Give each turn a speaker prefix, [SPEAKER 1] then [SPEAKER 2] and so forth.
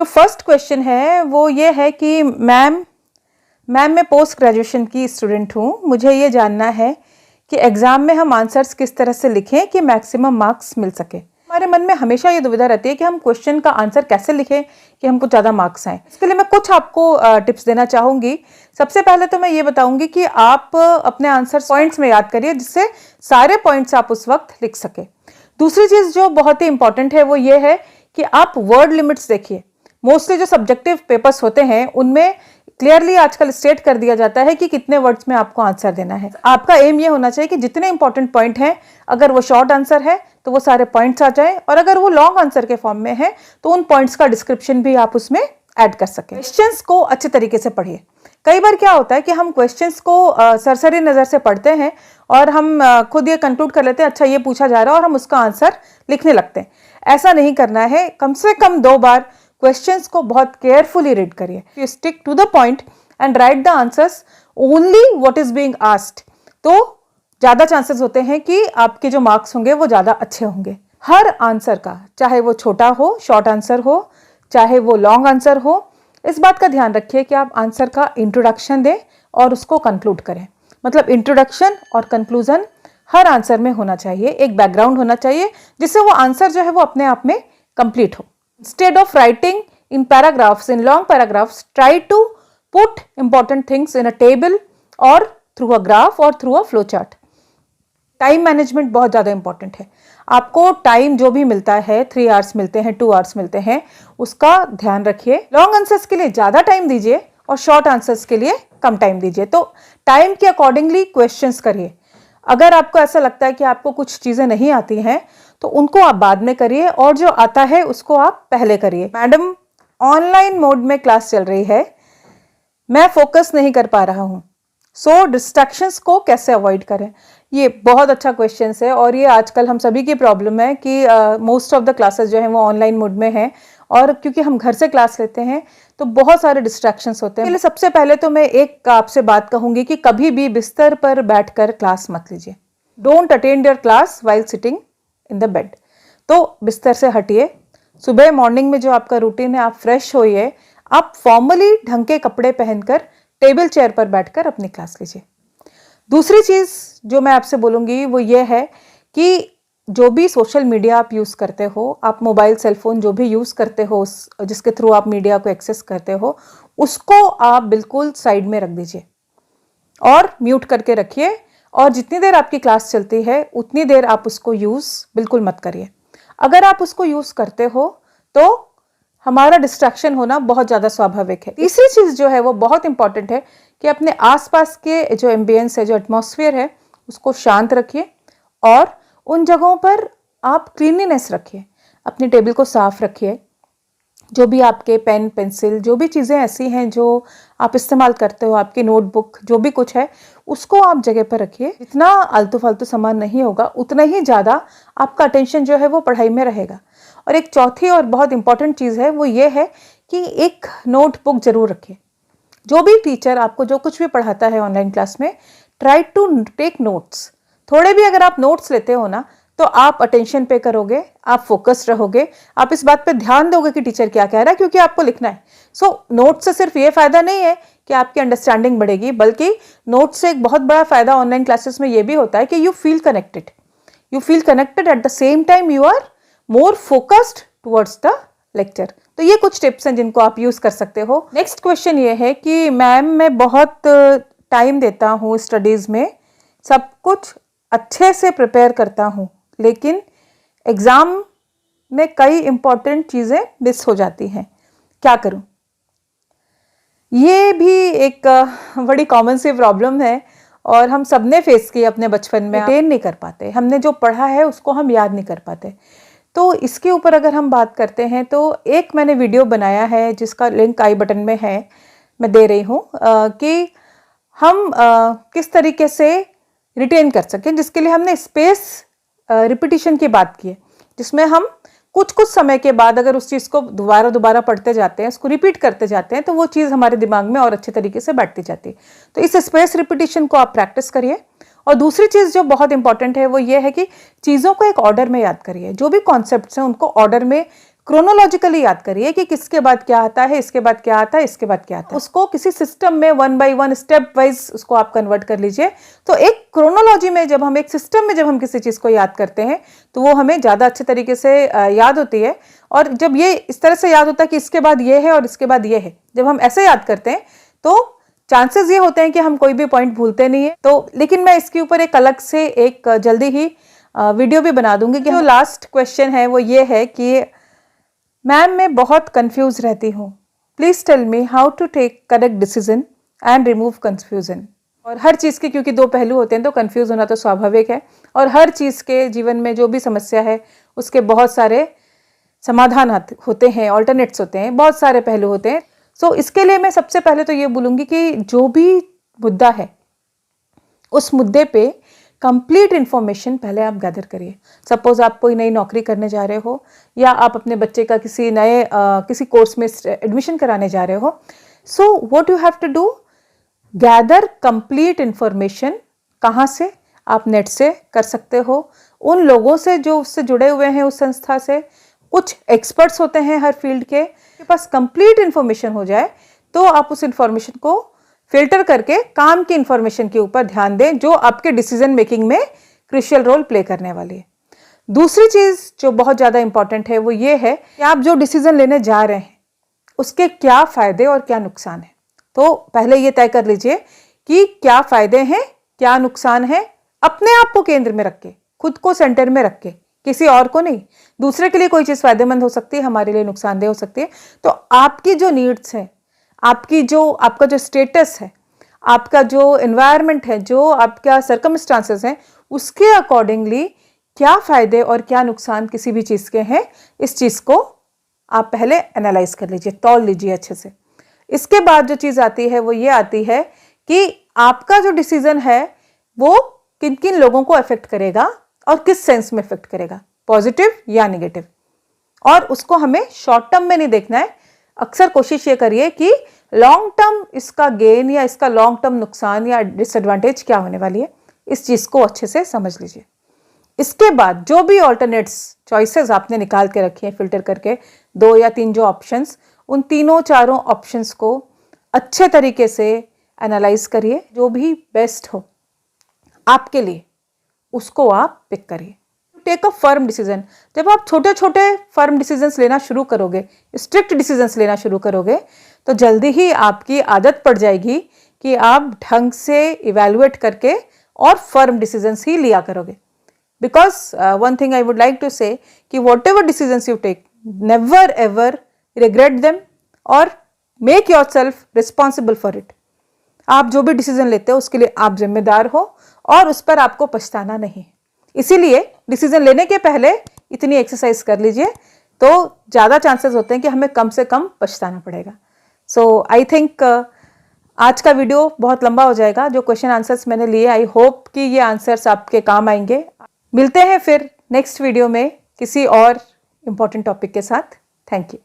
[SPEAKER 1] जो first question है वो ये है कि मैम मैं पोस्ट ग्रेजुएशन की स्टूडेंट हूँ। मुझे ये जानना है कि एग्ज़ाम में हम आंसर्स किस तरह से लिखें कि मैक्सिमम मार्क्स मिल सके। हमारे मन में हमेशा ये दुविधा रहती है कि हम क्वेश्चन का आंसर कैसे लिखें कि हमको ज़्यादा मार्क्स आएँ। इसके लिए मैं कुछ आपको टिप्स देना चाहूँगी। सबसे पहले तो मैं ये बताऊँगी कि आप अपने आंसर पॉइंट्स में याद करिए, जिससे सारे पॉइंट्स आप उस वक्त लिख सके। दूसरी चीज़ जो बहुत ही इंपॉर्टेंट है वो ये है कि आप वर्ड लिमिट्स देखिए। मोस्टली जो सब्जेक्टिव पेपर्स होते हैं उनमें क्लियरली आजकल स्टेट कर दिया जाता है कि कितने वर्ड्स में आपको आंसर देना है। आपका एम ये होना चाहिए कि जितने इंपॉर्टेंट पॉइंट हैं, अगर वो शॉर्ट आंसर है तो वो सारे पॉइंट्स आ जाएं, और अगर वो लॉन्ग आंसर के फॉर्म में है तो उन पॉइंट्स का डिस्क्रिप्शन भी आप उसमें ऐड कर सकें। क्वेश्चंस को अच्छे तरीके से पढ़िए। कई बार क्या होता है कि हम क्वेश्चंस को सरसरी नज़र से पढ़ते हैं और हम खुद ये कंक्लूड कर लेते हैं अच्छा ये पूछा जा रहा है, और हम उसका आंसर लिखने लगते हैं। ऐसा नहीं करना है। कम से कम 2 बार क्वेश्चंस को बहुत केयरफुली रीड करिए। You stick to the point and write the answers only what is being asked, तो ज़्यादा चांसेस होते हैं कि आपके जो मार्क्स होंगे वो ज़्यादा अच्छे होंगे। हर आंसर का, चाहे वो छोटा हो, शॉर्ट आंसर हो, चाहे वो लॉन्ग आंसर हो, इस बात का ध्यान रखिए कि आप आंसर का इंट्रोडक्शन दें और उसको कंक्लूड करें। मतलब इंट्रोडक्शन और कंक्लूजन हर आंसर में होना चाहिए। एक बैकग्राउंड होना चाहिए जिससे वो आंसर जो है वो अपने आप में कंप्लीट हो। Instead of writing in paragraphs, in long paragraphs, try to put important things in a table or through a graph or through a flow chart. Time management बहुत ज़्यादा इंपॉर्टेंट है। आपको टाइम जो भी मिलता है, 3 आवर्स मिलते हैं, 2 आवर्स मिलते हैं, उसका ध्यान रखिए। लॉन्ग आंसर्स के लिए ज़्यादा टाइम दीजिए और शॉर्ट आंसर्स के लिए कम टाइम दीजिए। तो टाइम के अकॉर्डिंगली क्वेश्चंस करिए। अगर आपको ऐसा लगता है कि आपको कुछ चीज़ें नहीं आती हैं तो उनको आप बाद में करिए, और जो आता है उसको आप पहले करिए। मैडम, ऑनलाइन मोड में क्लास चल रही है, मैं फोकस नहीं कर पा रहा हूँ, सो डिस्ट्रैक्शंस को कैसे अवॉइड करें? ये बहुत अच्छा क्वेश्चन है, और ये आजकल हम सभी की प्रॉब्लम है कि मोस्ट ऑफ द क्लासेस जो हैं वो ऑनलाइन मोड में हैं, और क्योंकि हम घर से क्लास लेते हैं तो बहुत सारे डिस्ट्रैक्शंस होते हैं। सबसे पहले तो मैं एक आपसे बात कहूँगी कि कभी भी बिस्तर पर बैठकर क्लास मत लीजिए। Don't attend your class while sitting in the bed. तो बिस्तर से हटिए। सुबह मॉर्निंग में जो आपका रूटीन है, आप फ्रेश होइए, आप फॉर्मली ढंग के कपड़े पहनकर टेबल चेयर पर बैठकर अपनी क्लास लीजिए। दूसरी चीज़ जो मैं आपसे बोलूँगी वो ये है कि जो भी सोशल मीडिया आप यूज़ करते हो, आप मोबाइल सेलफोन जो भी यूज़ करते हो, जिसके थ्रू आप मीडिया को एक्सेस करते हो, उसको आप बिल्कुल साइड में रख दीजिए और म्यूट करके रखिए। और जितनी देर आपकी क्लास चलती है उतनी देर आप उसको यूज़ बिल्कुल मत करिए। अगर आप उसको यूज़ करते हो तो हमारा डिस्ट्रैक्शन होना बहुत ज़्यादा स्वाभाविक है। तीसरी चीज़ जो है वो बहुत इंपॉर्टेंट है कि अपने आसपास के जो एम्बियंस है, जो एटमॉस्फेयर है, उसको शांत रखिए, और उन जगहों पर आप क्लीनलीनेस रखिए। अपनी टेबल को साफ रखिए। जो भी आपके पेन, पेंसिल, जो भी चीज़ें ऐसी हैं जो आप इस्तेमाल करते हो, आपकी नोटबुक, जो भी कुछ है, उसको आप जगह पर रखिए। जितना आलतू फालतू सामान नहीं होगा उतना ही ज़्यादा आपका अटेंशन जो है वो पढ़ाई में रहेगा। और एक चौथी और बहुत इंपॉर्टेंट चीज़ है वो ये है कि एक नोटबुक ज़रूर रखिए। जो भी टीचर आपको जो कुछ भी पढ़ाता है ऑनलाइन क्लास में, ट्राई टू टेक नोट्स। थोड़े भी अगर आप नोट्स लेते हो ना तो आप अटेंशन पे करोगे, आप फोकस्ड रहोगे, आप इस बात पे ध्यान दोगे कि टीचर क्या कह रहा है, क्योंकि आपको लिखना है। सो नोट से सिर्फ ये फ़ायदा नहीं है कि आपकी अंडरस्टैंडिंग बढ़ेगी, बल्कि नोट से एक बहुत बड़ा फ़ायदा ऑनलाइन क्लासेस में ये भी होता है कि you feel connected at the same time you are more focused towards the lecture. तो ये कुछ टिप्स हैं जिनको आप यूज़ कर सकते हो। नेक्स्ट क्वेश्चन ये है कि मैम मैं बहुत टाइम देता हूँ स्टडीज़ में, सब कुछ अच्छे से प्रिपेयर करता हूँ, लेकिन एग्ज़ाम में कई इम्पॉर्टेंट चीज़ें मिस हो जाती हैं, क्या करूं? ये भी एक बड़ी कॉमन सी प्रॉब्लम है, और हम सब ने फेस की अपने बचपन में। रिटेन नहीं कर पाते, हमने जो पढ़ा है उसको हम याद नहीं कर पाते। तो इसके ऊपर अगर हम बात करते हैं तो एक मैंने वीडियो बनाया है जिसका लिंक आई बटन में है, मैं दे रही हूँ, कि हम किस तरीके से रिटेन कर सकें, जिसके लिए हमने स्पेस रिपीटिशन की बात की है, जिसमें हम कुछ समय के बाद अगर उस चीज़ को दोबारा पढ़ते जाते हैं, उसको रिपीट करते जाते हैं, तो वो चीज़ हमारे दिमाग में और अच्छे तरीके से बैठती जाती है। तो इस स्पेस रिपीटिशन को आप प्रैक्टिस करिए। और दूसरी चीज़ जो बहुत इंपॉर्टेंट है वो ये है कि चीज़ों को एक ऑर्डर में याद करिए। जो भी कॉन्सेप्ट्स हैं उनको ऑर्डर में क्रोनोलॉजिकली याद करिए कि किसके बाद क्या आता है, इसके बाद क्या आता है, इसके बाद क्या आता है। उसको किसी सिस्टम में 1 by 1 स्टेप वाइज उसको आप कन्वर्ट कर लीजिए। तो एक क्रोनोलॉजी में जब हम एक सिस्टम में जब हम किसी चीज़ को याद करते हैं तो वो हमें ज़्यादा अच्छे तरीके से याद होती है। और जब ये इस तरह से याद होता है कि इसके बाद ये है और इसके बाद ये है, जब हम ऐसे याद करते हैं तो चांसेस ये होते हैं कि हम कोई भी पॉइंट भूलते नहीं है। तो लेकिन मैं इसके ऊपर एक अलग से एक जल्दी ही वीडियो भी बना दूंगी कि जो लास्ट क्वेश्चन है वो ये है कि मैम मैं बहुत कंफ्यूज रहती हूँ, please tell me how to take correct decision and remove confusion. और हर चीज़ के क्योंकि दो पहलू होते हैं तो कंफ्यूज होना तो स्वाभाविक है, और हर चीज़ के जीवन में जो भी समस्या है उसके बहुत सारे समाधान होते हैं, ऑल्टरनेट्स होते हैं, बहुत सारे पहलू होते हैं। सो इसके लिए मैं सबसे पहले तो ये बोलूँगी कि जो भी मुद्दा है उस मुद्दे पे कंप्लीट इन्फॉर्मेशन पहले आप गैदर करिए। सपोज आप कोई नई नौकरी करने जा रहे हो या आप अपने बच्चे का किसी नए किसी कोर्स में एडमिशन कराने जा रहे हो। So what you have to do, gather complete information. कहाँ से? आप नेट से कर सकते हो, उन लोगों से जो उससे जुड़े हुए हैं उस संस्था से, कुछ एक्सपर्ट्स होते हैं हर फील्ड के पास कंप्लीट इन्फॉर्मेशन हो जाए तो आप उस इन्फॉर्मेशन को फिल्टर करके काम की इंफॉर्मेशन के ऊपर ध्यान दें जो आपके डिसीजन मेकिंग में क्रूशियल रोल प्ले करने वाली है। दूसरी चीज़ जो बहुत ज़्यादा इंपॉर्टेंट है वो ये है कि आप जो डिसीजन लेने जा रहे हैं उसके क्या फ़ायदे और क्या नुकसान है। तो पहले ये तय कर लीजिए कि क्या फ़ायदे हैं, क्या नुकसान है, अपने आप को केंद्र में रख के, खुद को सेंटर में रख के, किसी और को नहीं। दूसरे के लिए कोई चीज़ फ़ायदेमंद हो सकती है, हमारे लिए नुकसानदेह हो सकती है। तो आपकी जो नीड्स है, आपका जो स्टेटस है, आपका जो एनवायरनमेंट है, जो आपका सर्कमस्टांसेस हैं, उसके अकॉर्डिंगली क्या फ़ायदे और क्या नुकसान किसी भी चीज़ के हैं, इस चीज़ को आप पहले एनालाइज कर लीजिए, तौल लीजिए अच्छे से। इसके बाद जो चीज़ आती है वो ये आती है कि आपका जो डिसीजन है वो किन किन लोगों को अफेक्ट करेगा और किस सेंस में अफेक्ट करेगा, पॉजिटिव या नेगेटिव। और उसको हमें शॉर्ट टर्म में नहीं देखना है। अक्सर कोशिश ये करिए कि लॉन्ग टर्म इसका गेन या इसका लॉन्ग टर्म नुकसान या डिसएडवांटेज क्या होने वाली है, इस चीज़ को अच्छे से समझ लीजिए। इसके बाद जो भी ऑल्टरनेट्स चॉइसेस आपने निकाल के रखी हैं फिल्टर करके, 2 या 3 जो ऑप्शंस, उन तीनों चारों ऑप्शंस को अच्छे तरीके से एनालाइज करिए, जो भी बेस्ट हो आपके लिए उसको आप पिक करिए। Take a firm decision. जब आप छोटे छोटे फर्म डिसीजंस लेना शुरू करोगे, स्ट्रिक्ट डिसीजंस लेना शुरू करोगे, तो जल्दी ही आपकी आदत पड़ जाएगी कि आप ढंग से इवैल्यूएट करके और फर्म डिसीजंस ही लिया करोगे। Because one thing I would like to say कि whatever decisions you take, never ever regret them और make yourself responsible for it. आप जो भी डिसीजन लेते हो उसके लिए आप जिम्मेदार हो और उस पर आपको पछताना नहीं। इसीलिए डिसीजन लेने के पहले इतनी एक्सरसाइज कर लीजिए तो ज़्यादा चांसेस होते हैं कि हमें कम से कम पछताना पड़ेगा। सो आई थिंक आज का वीडियो बहुत लंबा हो जाएगा। जो क्वेश्चन आंसर्स मैंने लिए, आई होप कि ये आंसर्स आपके काम आएंगे। मिलते हैं फिर नेक्स्ट वीडियो में किसी और इम्पोर्टेंट टॉपिक के साथ। Thank you.